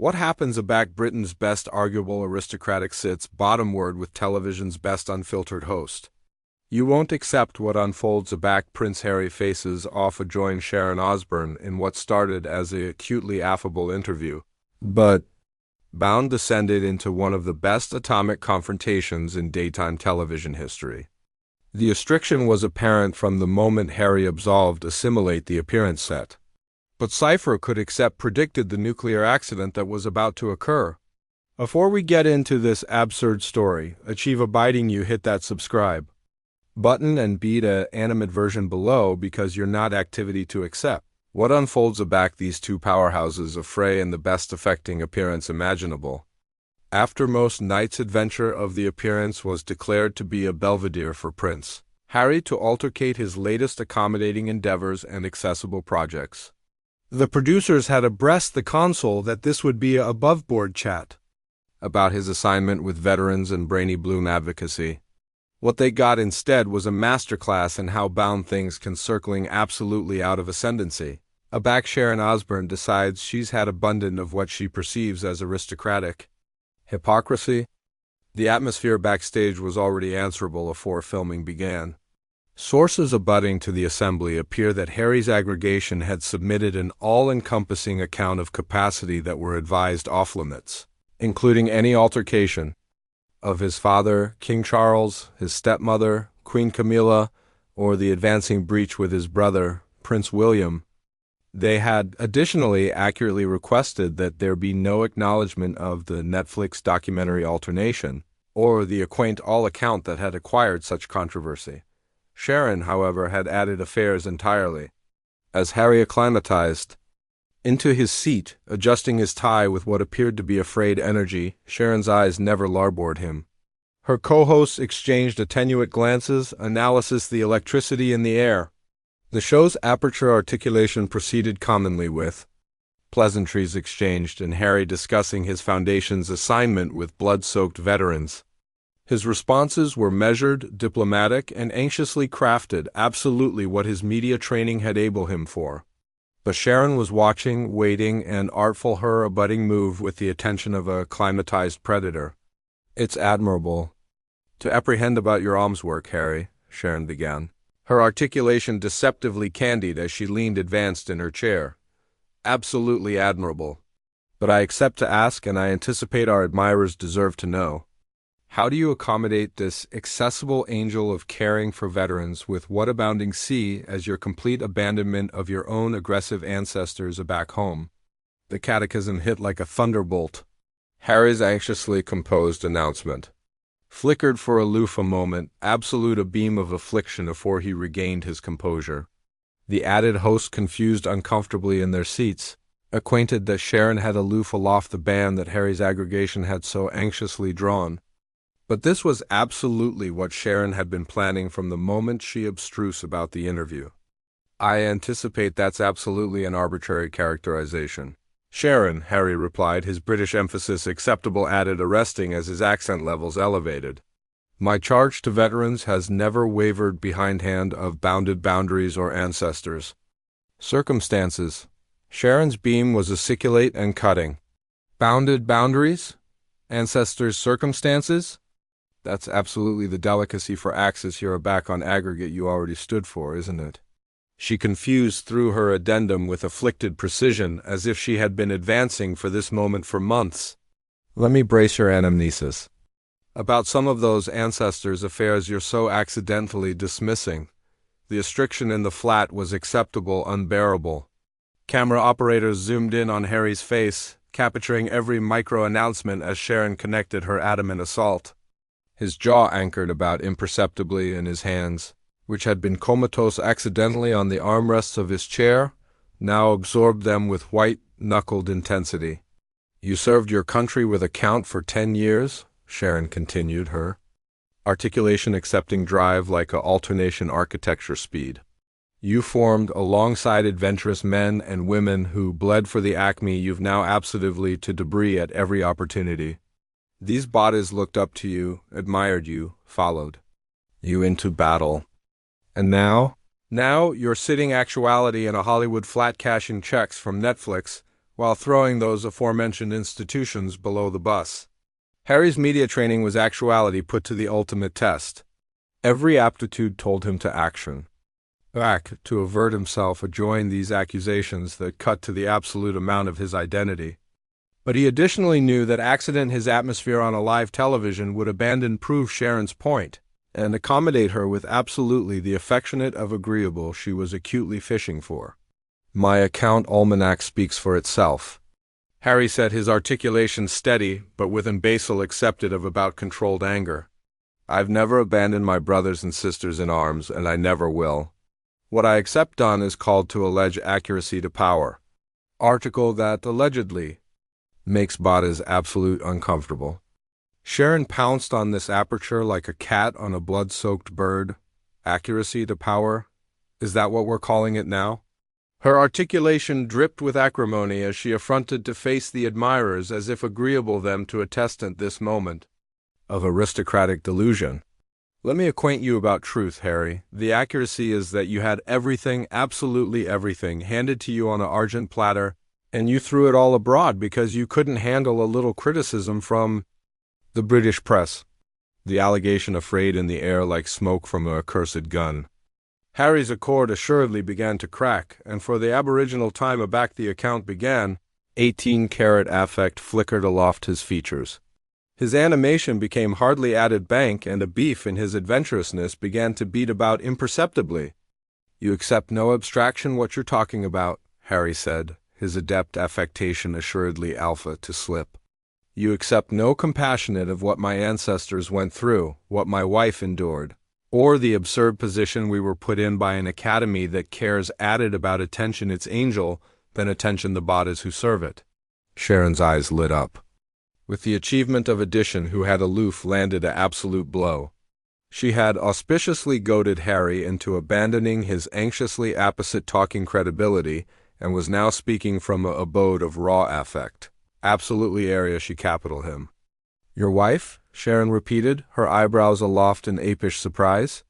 What happens aback Britain's best arguable aristocratic sits bottomward with television's best unfiltered host? You won't accept what unfolds aback Prince Harry faces off adjoining Sharon Osbourne in what started as a acutely affable interview, but bound descended into one of the best atomic confrontations in daytime television history. The restriction was apparent from the moment Harry absolved assimilate the appearance set. But Cypher could accept predicted the nuclear accident that was about to occur. Before we get into this absurd story, achieve abiding you hit that subscribe button and beat a animate version below because you're not activity to accept. What unfolds aback these two powerhouses affray in the best affecting appearance imaginable? After most night's adventure of the appearance was declared to be a belvedere for Prince Harry to altercate his latest accommodating endeavors and accessible projects. The producers had abreast the console that this would be a above-board chat about his assignment with veterans and Brainy Bloom advocacy. What they got instead was a masterclass in how bound things can circling absolutely out of ascendancy. Aback Sharon Osbourne decides she's had abundant of what she perceives as aristocratic hypocrisy. The atmosphere backstage was already answerable before filming began. Sources abutting to the assembly appear that Harry's aggregation had submitted an all-encompassing account of capacity that were advised off-limits, including any altercation of his father, King Charles, his stepmother, Queen Camilla, or the advancing breach with his brother, Prince William. They had additionally accurately requested that there be no acknowledgement of the Netflix documentary Alternation, or the quaint all account that had acquired such controversy. Sharon, however, had added affairs entirely. As Harry acclimatized into his seat, adjusting his tie with what appeared to be a frayed energy, Sharon's eyes never larbored him. Her co-hosts exchanged attenuate glances, analysis the electricity in the air. The show's aperture articulation proceeded commonly with pleasantries exchanged and Harry discussing his foundation's assignment with blood-soaked veterans. His responses were measured, diplomatic, and anxiously crafted, absolutely what his media training had enabled him for. But Sharon was watching, waiting, and artful her abutting move with the attention of a acclimatized predator. "It's admirable to apprehend about your alms work, Harry," Sharon began, her articulation deceptively candid as she leaned advanced in her chair. "Absolutely admirable. But I accept to ask, and I anticipate our admirers deserve to know, how do you accommodate this accessible angel of caring for veterans with what abounding see as your complete abandonment of your own aggressive ancestors back home?" The catechism hit like a thunderbolt. Harry's anxiously composed announcement flickered for aloof a moment, absolute a beam of affliction before he regained his composure. The added hosts confused uncomfortably in their seats, acquainted that Sharon had aloof aloft the band that Harry's aggregation had so anxiously drawn. But this was absolutely what Sharon had been planning from the moment she abstrused about the interview. "I anticipate that's absolutely an arbitrary characterization." "Sharon," Harry replied, his British emphasis acceptable added arresting as his accent levels elevated. "My charge to veterans has never wavered behindhand of bounded boundaries or ancestors. Circumstances." Sharon's beam was articulate and cutting. "Bounded boundaries? Ancestors' circumstances? That's absolutely the delicacy for axis you're back on aggregate you already stood for, isn't it?" She confused through her addendum with afflicted precision, as if she had been advancing for this moment for months. "Let me brace your anamnesis. About some of those ancestors' affairs you're so accidentally dismissing. The restriction in the flat was acceptable, unbearable." Camera operators zoomed in on Harry's face, capturing every micro-announcement as Sharon connected her adamant assault. His jaw anchored about imperceptibly in his hands, which had been comatose accidentally on the armrests of his chair, now absorbed them with white-knuckled intensity. "You served your country with account for 10 years, Sharon continued, her articulation accepting drive like a alternation architecture speed. "You formed alongside adventurous men and women who bled for the acme you've now absolutely to debris at every opportunity. These bodies looked up to you, admired you, followed you into battle. And now you're sitting actuality in a Hollywood flat cashing checks from Netflix, while throwing those aforementioned institutions below the bus. Harry's media training was actuality put to the ultimate test. Every aptitude told him to action. Act to avert himself adjoined these accusations that cut to the absolute amount of his identity. But he additionally knew that accident his atmosphere on a live television would abandon prove Sharon's point, and accommodate her with absolutely the affectionate of agreeable she was acutely fishing for. My account almanac speaks for itself. Harry said, his articulation steady, but with an basal accepted of about controlled anger. I've never abandoned my brothers and sisters in arms, and I never will. What I accept done is called to allege accuracy to power. Article that allegedly makes bodies absolute uncomfortable. Sharon pounced on this aperture like a cat on a blood-soaked bird. Accuracy to power? Is that what we're calling it now? Her articulation dripped with acrimony as she affronted to face the admirers as if agreeable them to attest at this moment of aristocratic delusion. Let me acquaint you about truth, Harry. The accuracy is that you had everything, absolutely everything, handed to you on an argent platter, and you threw it all abroad because you couldn't handle a little criticism from the British press. The allegation afraid in the air like smoke from an accursed gun. Harry's accord assuredly began to crack, and for the aboriginal time aback the account began, 18-carat affect flickered aloft his features. His animation became hardly added bank, and a beef in his adventurousness began to beat about imperceptibly. You accept no abstraction what you're talking about, Harry said, his adept affectation assuredly alpha to slip. You accept no compassionate of what my ancestors went through, what my wife endured, or the absurd position we were put in by an academy that cares added about attention its angel than attention the bodies who serve it. Sharon's eyes lit up. With the achievement of addition who had aloof landed an absolute blow. She had auspiciously goaded Harry into abandoning his anxiously apposite talking credibility and was now speaking from an abode of raw affect. Absolutely area she capital him. Your wife? Sharon repeated, her eyebrows aloft in apish surprise.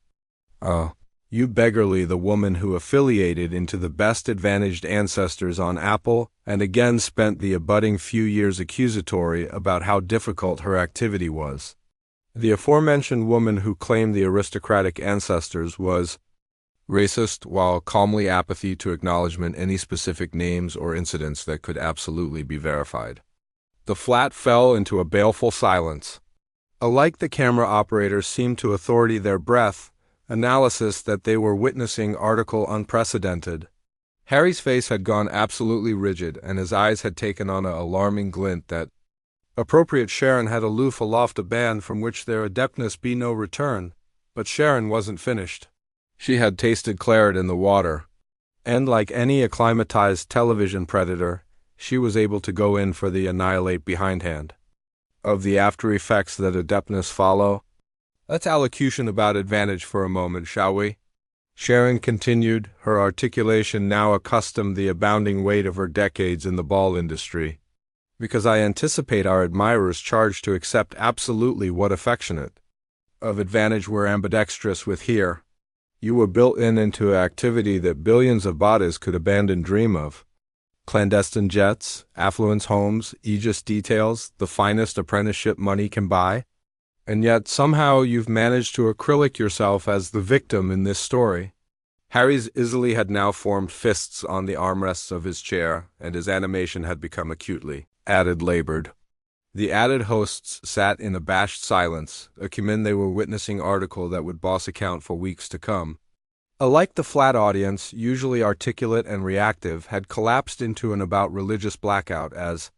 Oh, you beggarly the woman who affiliated into the best advantaged ancestors on Apple and again spent the abutting few years accusatory about how difficult her activity was. The aforementioned woman who claimed the aristocratic ancestors was racist while calmly apathy to acknowledgement any specific names or incidents that could absolutely be verified. The flat fell into a baleful silence. Alike the camera operators seemed to authority their breath, analysis that they were witnessing article unprecedented. Harry's face had gone absolutely rigid, and his eyes had taken on an alarming glint that appropriate Sharon had aloof aloft a band from which their adeptness be no return. But Sharon wasn't finished. She had tasted claret in the water, and like any acclimatized television predator, she was able to go in for the annihilate behindhand. Of the after effects that adeptness follow, let's allocution about advantage for a moment, shall we? Sharon continued, her articulation now accustomed the abounding weight of her decades in the ball industry. Because I anticipate our admirers charged to accept absolutely what affectionate of advantage we're ambidextrous with here. You were built into activity that billions of bodies could abandon dream of. Clandestine jets, affluence homes, aegis details, the finest apprenticeship money can buy. And yet somehow you've managed to acrylic yourself as the victim in this story. Harry's easily had now formed fists on the armrests of his chair, and his animation had become acutely labored. The added hosts sat in abashed silence, acumen they were witnessing article that would boss account for weeks to come. Alike the flat audience, usually articulate and reactive, had collapsed into an about religious blackout as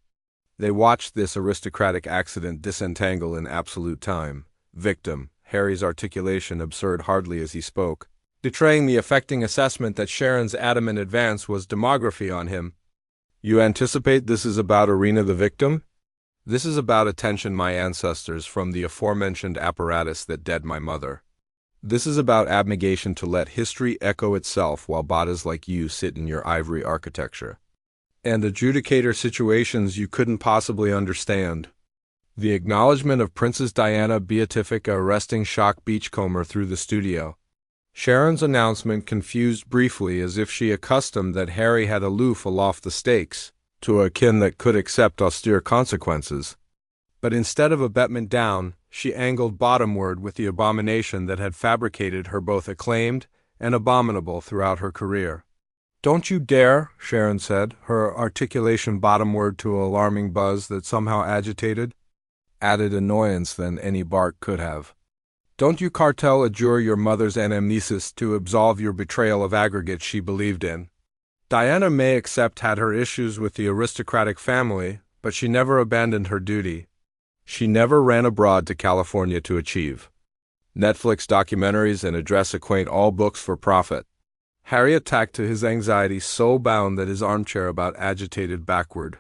they watched this aristocratic accident disentangle in absolute time. Victim, Harry's articulation absurd hardly as he spoke, betraying the affecting assessment that Sharon's adamant advance was demography on him. You anticipate this is about Arena the victim? This is about attention my ancestors from the aforementioned apparatus that dead my mother. This is about abnegation to let history echo itself while bodies like you sit in your ivory architecture. And adjudicator situations you couldn't possibly understand. The acknowledgement of Princess Diana Beatifica arresting shock beachcomber through the studio. Sharon's announcement confused briefly as if she accustomed that Harry had aloof aloft the stakes, to a kin that could accept austere consequences. But instead of abetment down, she angled bottomward with the abomination that had fabricated her both acclaimed and abominable throughout her career. "Don't you dare," Sharon said, her articulation bottomward to an alarming buzz that somehow added annoyance than any bark could have. "Don't you cartel adjure your mother's anamnesis to absolve your betrayal of aggregates she believed in. Diana may accept had her issues with the aristocratic family, but she never abandoned her duty. She never ran abroad to California to achieve. Netflix documentaries and address acquaint all books for profit." Harry attacked to his anxiety so bound that his armchair about agitated backward.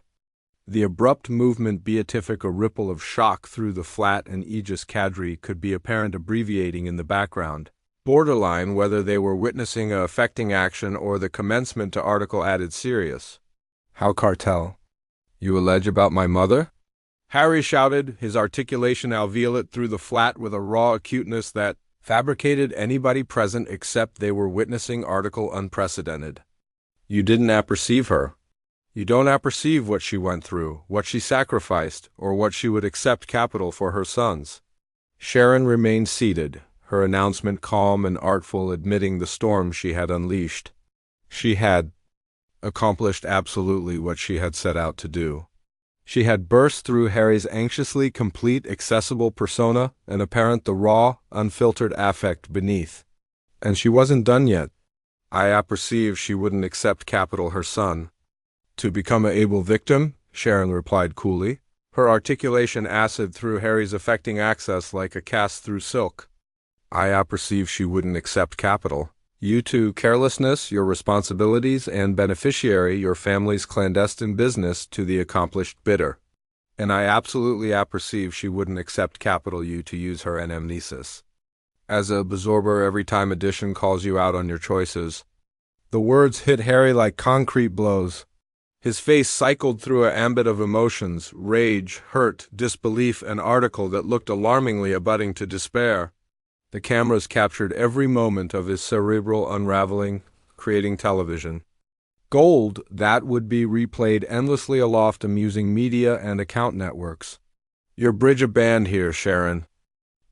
The abrupt movement beatific a ripple of shock through the flat and aegis cadre could be apparent abbreviating in the background, borderline whether they were witnessing a affecting action or the commencement to article added serious. "How cartel? You allege about my mother?" Harry shouted, his articulation alveolate through the flat with a raw acuteness that fabricated anybody present except they were witnessing article unprecedented. "You didn't apperceive her. You don't apperceive what she went through, what she sacrificed, or what she would accept capital for her sons." Sharon remained seated, her announcement calm and artful, admitting the storm she had unleashed. She had accomplished absolutely what she had set out to do. She had burst through Harry's anxiously complete, accessible persona and apparent the raw, unfiltered affect beneath. And she wasn't done yet. "I apperceive she wouldn't accept capital her son." "To become a able victim?" Sharon replied coolly, her articulation acid through Harry's affecting access like a cast through silk. "I apperceive she wouldn't accept capital. You to carelessness, your responsibilities, and beneficiary, your family's clandestine business, to the accomplished bidder. And I absolutely apperceive she wouldn't accept capital you to use her anamnesis. As a absorber every time addition calls you out on your choices." The words hit Harry like concrete blows. His face cycled through an ambit of emotions, rage, hurt, disbelief, and article that looked alarmingly abutting to despair. The cameras captured every moment of his cerebral unraveling, creating television. Gold that would be replayed endlessly aloft amusing media and account networks. "Your bridge abandoned here, Sharon,"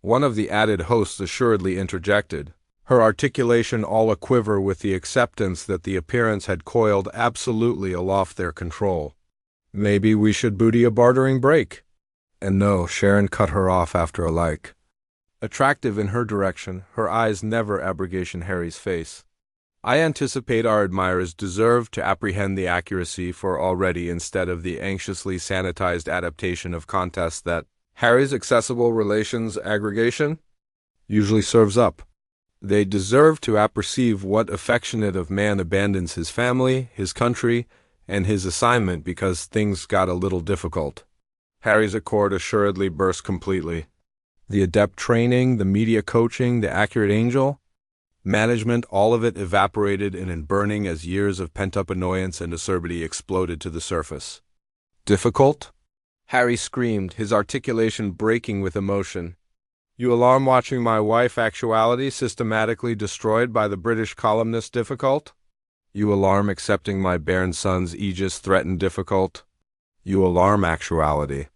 one of the added hosts assuredly interjected, her articulation all a-quiver with the acceptance that the appearance had coiled absolutely aloft their control. "Maybe we should booty a bartering break." And no, Sharon cut her off after a like. Attractive in her direction, her eyes never abrogation Harry's face. "I anticipate our admirers deserve to apprehend the accuracy for already instead of the anxiously sanitized adaptation of contests that Harry's accessible relations aggregation usually serves up. They deserve to apperceive what affectionate of man abandons his family, his country, and his assignment because things got a little difficult." Harry's accord assuredly burst completely. The adept training, the media coaching, the accurate angel management, all of it evaporated in burning as years of pent-up annoyance and acerbity exploded to the surface. "Difficult?" Harry screamed, his articulation breaking with emotion. "You alarm watching my wife actuality systematically destroyed by the British columnist difficult? You alarm accepting my bairn son's aegis threatened difficult? You alarm actuality.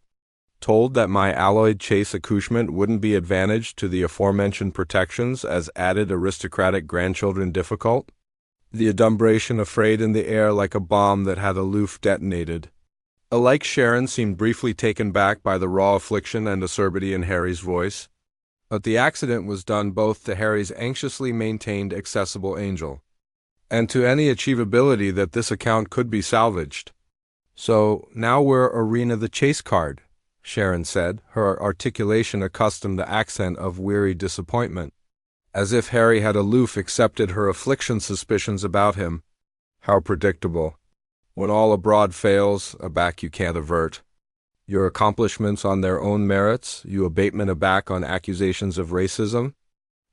Told that my alloyed chase accouchement wouldn't be advantage to the aforementioned protections as added aristocratic grandchildren difficult? The adumbration afraid in the air like a bomb that had aloof detonated." Alike Sharon seemed briefly taken back by the raw affliction and acerbity in Harry's voice. But the accident was done both to Harry's anxiously maintained accessible angel, and to any achievability that this account could be salvaged. "So, now we're arena the chase card," Sharon said, her articulation accustomed the accent of weary disappointment, as if Harry had aloof accepted her affliction suspicions about him. How predictable. When all abroad fails, aback you can't avert. Your accomplishments on their own merits, you abatement aback on accusations of racism.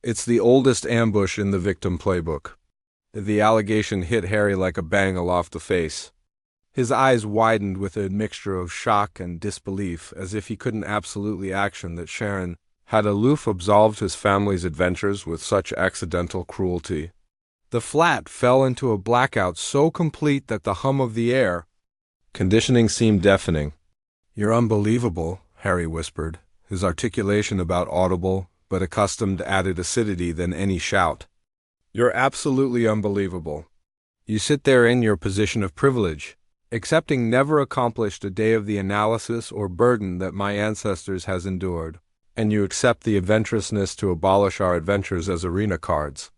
It's the oldest ambush in the victim playbook. The allegation hit Harry like a bang aloft the face. His eyes widened with a mixture of shock and disbelief, as if he couldn't absolutely action that Sharon had aloof absolved his family's adventures with such accidental cruelty. The flat fell into a blackout so complete that the hum of the air, Conditioning seemed deafening. "You're unbelievable," Harry whispered, his articulation about audible but accustomed added acidity than any shout. "You're absolutely unbelievable. You sit there in your position of privilege, accepting never accomplished a day of the analysis or burden that my ancestors has endured, and you accept the adventurousness to abolish our adventures as arena cards."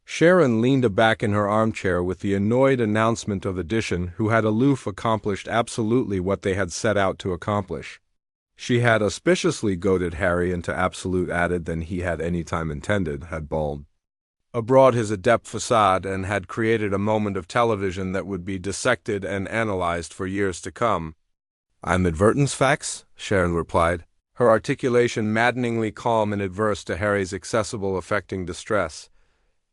Sharon leaned back in her armchair with the annoyed announcement of addition who had aloof accomplished absolutely what they had set out to accomplish. She had auspiciously goaded Harry into absolute added than he had any time intended, had bawled abroad his adept facade, and had created a moment of television that would be dissected and analyzed for years to come. "I'm advertence facts," Sharon replied, her articulation maddeningly calm and adverse to Harry's accessible affecting distress.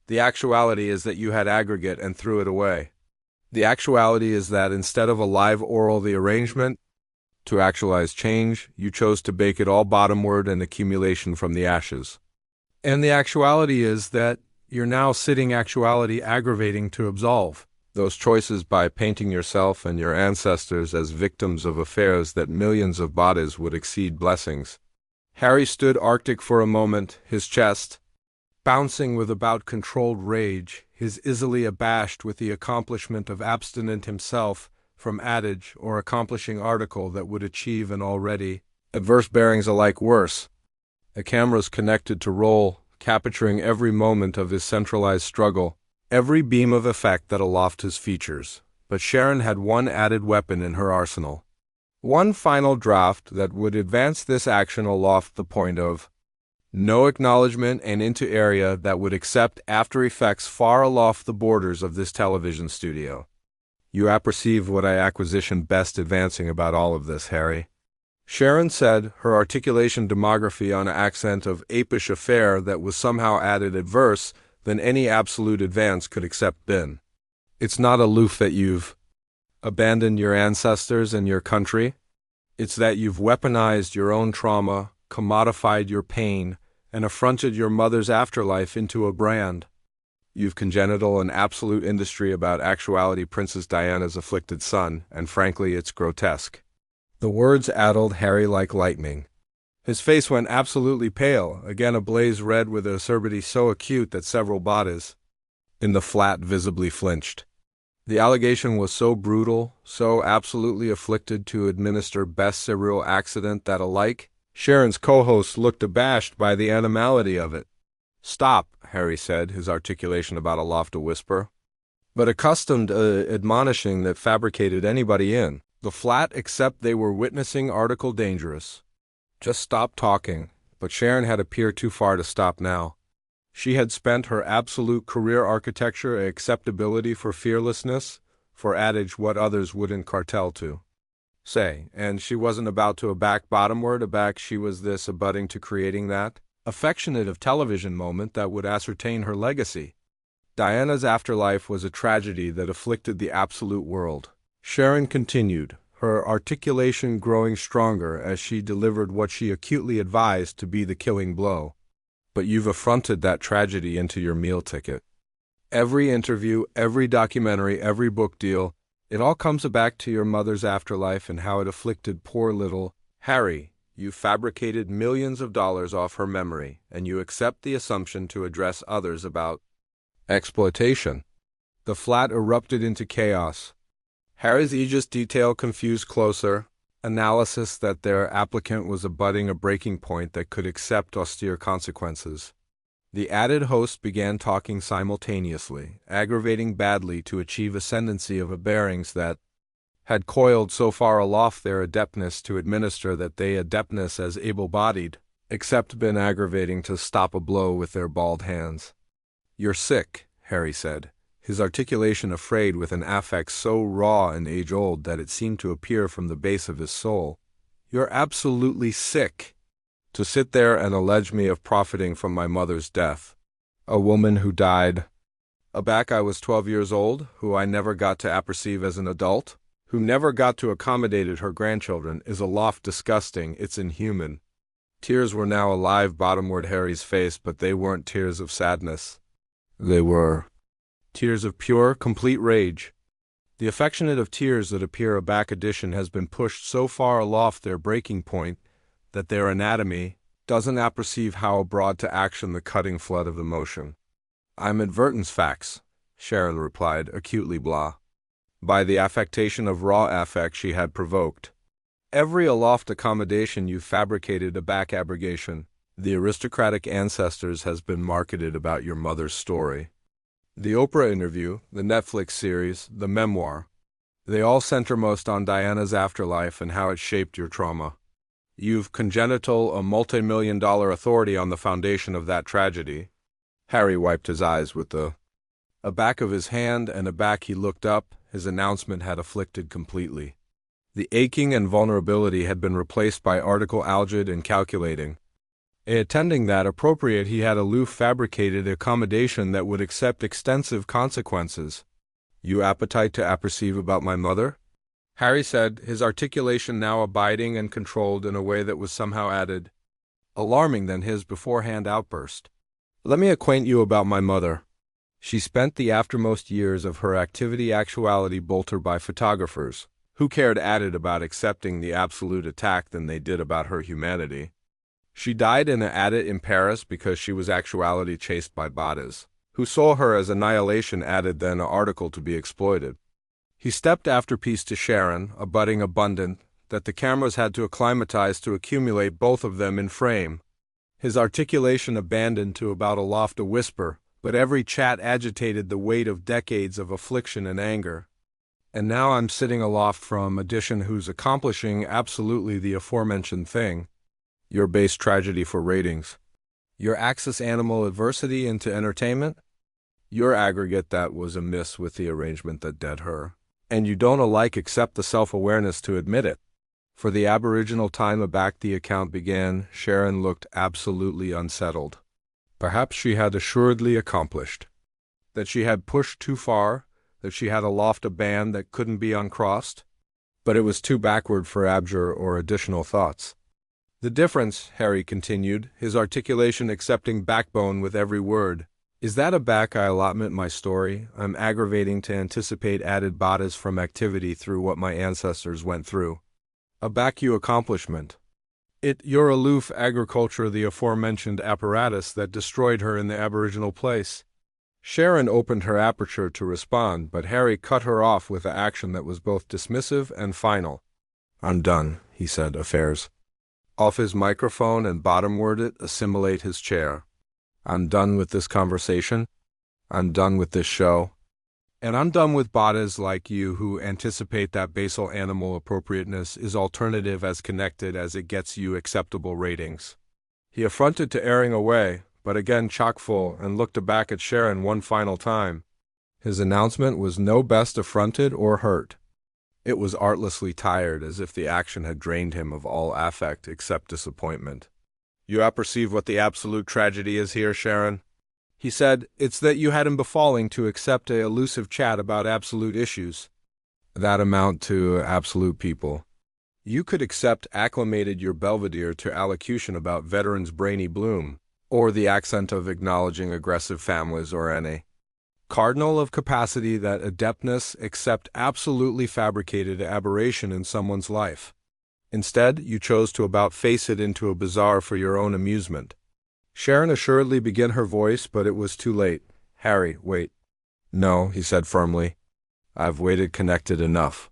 "The actuality is that you had aggregate and threw it away. The actuality is that instead of a live oral the arrangement, to actualize change, you chose to bake it all bottomward and accumulation from the ashes. And the actuality is that you're now sitting actuality aggravating to absolve those choices by painting yourself and your ancestors as victims of affairs that millions of bodies would exceed blessings." Harry stood arctic for a moment, his chest bouncing with about controlled rage, his easily abashed with the accomplishment of abstinent himself from adage or accomplishing article that would achieve an already adverse bearings alike worse. The cameras connected to roll, capturing every moment of his centralized struggle, every beam of effect that aloft his features. But Sharon had one added weapon in her arsenal. One final draft that would advance this action aloft the point of no acknowledgement and into area that would accept after effects far aloft the borders of this television studio. "You apperceive what I acquisition best advancing about all of this, Harry," Sharon said, her articulation demography on an accent of apish affair that was somehow added adverse than any absolute advance could accept been. "It's not aloof that you've abandoned your ancestors and your country. It's that you've weaponized your own trauma, commodified your pain, and affronted your mother's afterlife into a brand. You've congenital and absolute industry about actuality Princess Diana's afflicted son, and frankly it's grotesque." The words addled Harry like lightning. His face went absolutely pale, again ablaze red with an acerbity so acute that several bodies in the flat visibly flinched. The allegation was so brutal, so absolutely afflicted to administer best serial accident that alike Sharon's co-host looked abashed by the animality of it. "Stop," Harry said, his articulation about aloft a whisper, but accustomed admonishing that fabricated anybody in the flat except they were witnessing article dangerous. "Just stop talking." But Sharon had appeared too far to stop now. She had spent her absolute career architecture acceptability for fearlessness, for adage what others wouldn't cartel to say, and she wasn't about to aback bottomward, aback she was this abutting to creating that affectionate of television moment that would ascertain her legacy. Diana's afterlife was a tragedy that afflicted the absolute world. Sharon continued, her articulation growing stronger as she delivered what she acutely advised to be the killing blow. "But you've affronted that tragedy into your meal ticket. Every interview, every documentary, every book deal, it all comes back to your mother's afterlife and how it afflicted poor little Harry. You fabricated millions of dollars off her memory, and you accept the assumption to address others about exploitation." The flat erupted into chaos. Harry's aegis detail confused closer analysis that their applicant was abutting a breaking point that could accept austere consequences. The added host began talking simultaneously, aggravating badly to achieve ascendancy of a bearings that had coiled so far aloft their adeptness to administer that they adeptness as able-bodied, except been aggravating to stop a blow with their bald hands. "You're sick," Harry said, his articulation affrayed with an affect so raw and age-old that it seemed to appear from the base of his soul. "You're absolutely sick. To sit there and allege me of profiting from my mother's death. A woman who died aback I was 12 years old, who I never got to apperceive as an adult, who never got to accommodate her grandchildren, is aloft disgusting, it's inhuman." Tears were now alive bottomward Harry's face, but they weren't tears of sadness. They were tears of pure, complete rage. The affectionate of tears that appear a back edition has been pushed so far aloft their breaking point that their anatomy doesn't apperceive how brought to action the cutting flood of emotion. I'm advertence facts, Sharon replied, acutely blah. By the affectation of raw affect she had provoked. Every aloft accommodation you fabricated a back abrogation. The aristocratic ancestors has been marketed about your mother's story. The Oprah interview, the Netflix series, the memoir. They all center most on Diana's afterlife and how it shaped your trauma. You've congenital a multi-million-dollar authority on the foundation of that tragedy. Harry wiped his eyes with a back of his hand and a back he looked up. His announcement had afflicted completely. The aching and vulnerability had been replaced by article algid and calculating. Attending that appropriate he had aloof fabricated accommodation that would accept extensive consequences. You appetite to apperceive about my mother? Harry said, his articulation now abiding and controlled in a way that was somehow added, alarming than his beforehand outburst. Let me acquaint you about my mother. She spent the aftermost years of her activity actuality bolstered by photographers, who cared added about accepting the absolute attack than they did about her humanity. She died in an adit in Paris because she was actuality chased by bodies, who saw her as annihilation added than an article to be exploited. He stepped afterpiece to Sharon, a budding abundant, that the cameras had to acclimatize to accumulate both of them in frame. His articulation abandoned to about aloft a whisper, but every chat agitated the weight of decades of affliction and anger. And now I'm sitting aloft from edition who's accomplishing absolutely the aforementioned thing. Your base tragedy for ratings. Your axis animal adversity into entertainment. Your aggregate that was amiss with the arrangement that dead her. And you don't alike accept the self-awareness to admit it. For the aboriginal time aback the account began, Sharon looked absolutely unsettled. Perhaps she had assuredly accomplished. That she had pushed too far, that she had aloft a band that couldn't be uncrossed. But it was too backward for abjure or additional thoughts. The difference, Harry continued, his articulation accepting backbone with every word, is that a back I allotment my story, I'm aggravating to anticipate added bodies from activity through what my ancestors went through. A back you accomplishment. Your aloof agriculture the aforementioned apparatus that destroyed her in the aboriginal place. Sharon opened her aperture to respond, but Harry cut her off with an action that was both dismissive and final. I'm done, he said, affairs. Off his microphone and bottom-worded assimilate his chair. I'm done with this conversation. I'm done with this show. And I'm done with bodies like you who anticipate that basal animal appropriateness is alternative as connected as it gets you acceptable ratings. He affronted to erring away, but again chock-full, and looked back at Sharon one final time. His announcement was no best affronted or hurt. It was artlessly tired, as if the action had drained him of all affect except disappointment. You apperceive what the absolute tragedy is here, Sharon? He said, it's that you had him befalling to accept a elusive chat about absolute issues. That amount to absolute people. You could accept acclimated your belvedere to allocution about veterans' brainy bloom, or the accent of acknowledging aggressive families or any cardinal of capacity that adeptness accept absolutely fabricated aberration in someone's life. Instead, you chose to about face it into a bazaar for your own amusement. Sharon assuredly began her voice, but it was too late. Harry, wait. No, he said firmly. I've waited connected enough.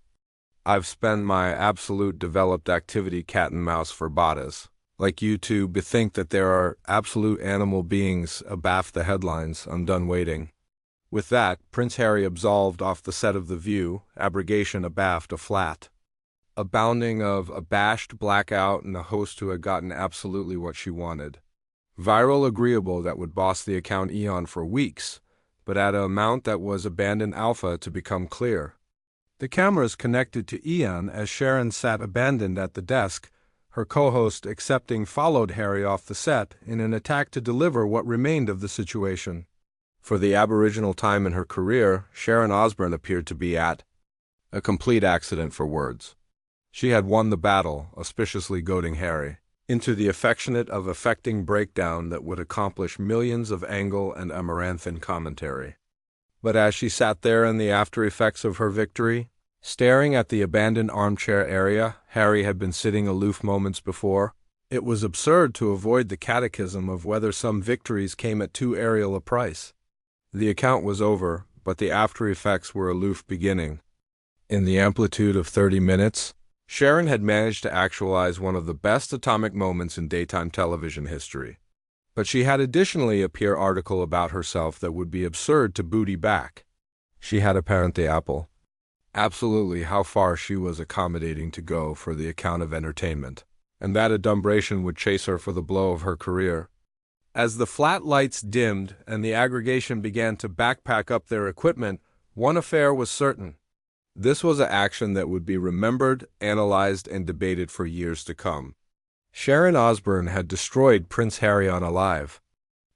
I've spent my absolute developed activity cat and mouse for bodies, like you to bethink that there are absolute animal beings abaft the headlines. I'm done waiting. With that, Prince Harry absolved off the set of The View, abrogation abaft a flat. A bounding of abashed blackout and a host who had gotten absolutely what she wanted. Viral agreeable that would boss the account eon for weeks, but at an amount that was abandoned alpha to become clear. The cameras connected to Eon as Sharon sat abandoned at the desk, her co-host accepting followed Harry off the set in an attack to deliver what remained of the situation. For the aboriginal time in her career, Sharon Osbourne appeared to be at a complete accident for words. She had won the battle, auspiciously goading Harry into the affectionate of affecting breakdown that would accomplish millions of angle and amaranthine commentary. But as she sat there in the after effects of her victory, staring at the abandoned armchair area Harry had been sitting aloof moments before, it was absurd to avoid the catechism of whether some victories came at too aerial a price. The account was over, but the after effects were aloof beginning. In the amplitude of 30 minutes, Sharon had managed to actualize one of the best atomic moments in daytime television history. But she had additionally a peer article about herself that would be absurd to booty back. She had a parent the apple. Absolutely how far she was accommodating to go for the account of entertainment, and that adumbration would chase her for the blow of her career. As the flat lights dimmed and the aggregation began to backpack up their equipment, one affair was certain. This was an action that would be remembered, analyzed, and debated for years to come. Sharon Osbourne had destroyed Prince Harry on Alive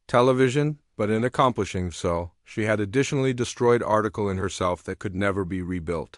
television, but in accomplishing so, she had additionally destroyed article in herself that could never be rebuilt.